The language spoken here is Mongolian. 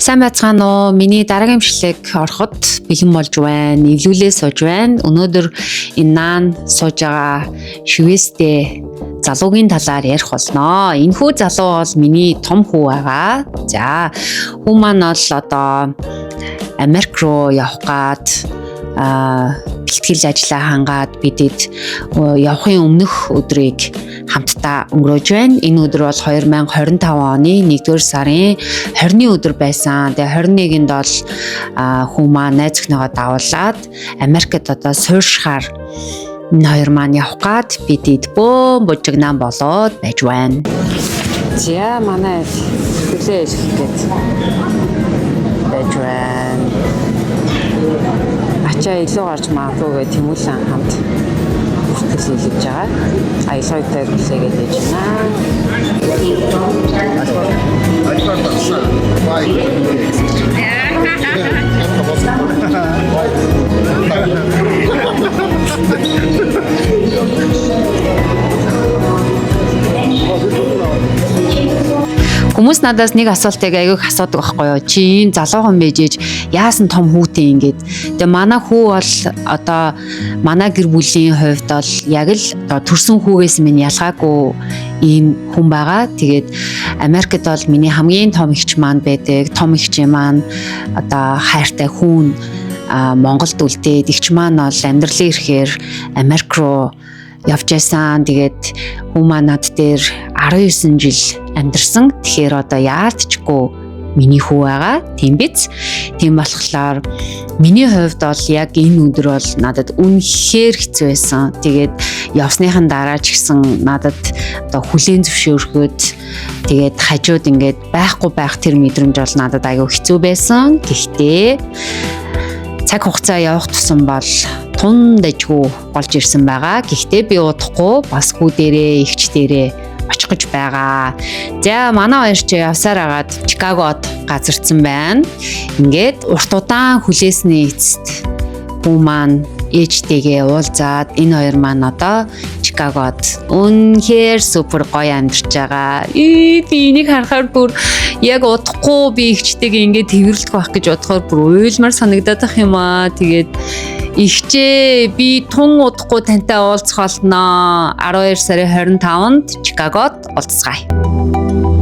Сайн байцгаана уу? Миний дараагийн имшлэг ороход бэлэн болж байна. Нийлүүлээ сууж байна. Өнөөдөр энэ наан сууж байгаа шивэстэй залуугийн талаар ярих болно. Энэхүү залуу бол миний том хүү байгаа. За, хүү маань бол одоо Америк руу явах гад бэлтгэл ажлаа хангаад бидэд явахын өмнөх өдрийг хамтдаа өнгөрөөж байна. Энэ өдөр бол 2025 оны 1-р сарын 20-ны өдөр байсан. Тэгээ 21-нд бол хүү маань найз охиныгоо дагуулад Америкт одоо сууршихаар энэ хоёр маань явах гад бидэд бөөн бужигнаан болоод байж байна. За манай төлөө хэлгээд байж байна. Ачаа илүү гарч магадгүй гэх тэмүүлэн хамт хүртэл хэлж байгаа. Аялал дээр хүлээгээд байж байна. Хүмүүс надаас нэг асуултыг аяг асуудаг байхгүй юу? Чи энэ залуухан байжээж яасан том хүүтэй ингээд. Тэгээ манай хүү бол одоо манай гэр бүлийн хувьд бол яг л төрсөн хүүгээс минь ялгаагүй ийм хүн байгаа. Тэгээд Америкт бол миний хамгийн том эгч маань байдаг. Том эгчээ маань одоо хайртай хүн Монголд үлдээд эгч маань бол амьдралын ирэхээр Америк руу явж байсан. Тэгээд хүү маань над дээр 19 жил амьдарсан. Тэгэхээр одоо яалтчгүй миний хүү байгаа. Тийм биз? Тийм болохоор миний хувьд бол яг энэ өдөр бол надад үнэхээр хэцүү байсан. Тэгээд явсныхан дараа ч гэсэн надад одоо хүлээн зөвшөөрөхөд тэгээд хажууд ингээд байхгүй байх тэр мэдрэмж бол надад аягүй хэцүү байсан. Гэхдээ цаг хугацаа явах тусам бол тун дэжгүй болж ирсэн байгаа. Гэхдээ би удахгүй бас хүү дээрээ эгч дээрээ очих гэж байгаа. За манай хоёр ч явсаар агаад Чикагод газарсан байна. Ингээд урт удаан хүлээсний эцэст хүү маань ээжтэйгээ уулзаад энэ хоёр маань одоо Чикагод үнэхээр супер гоё амьдарч байгаа. Би энийг харахаар бүр яг удахгүй би эгчтэйгээ ингээд тэрвэрлэх байх гэж бодохоор бүр уйлмар санагдаад ах юм аа. Тэгээд ихчээ би тун удахгүй тантай уулзах болно. 12 сарын 25-нд Чикагод уулзцгаая.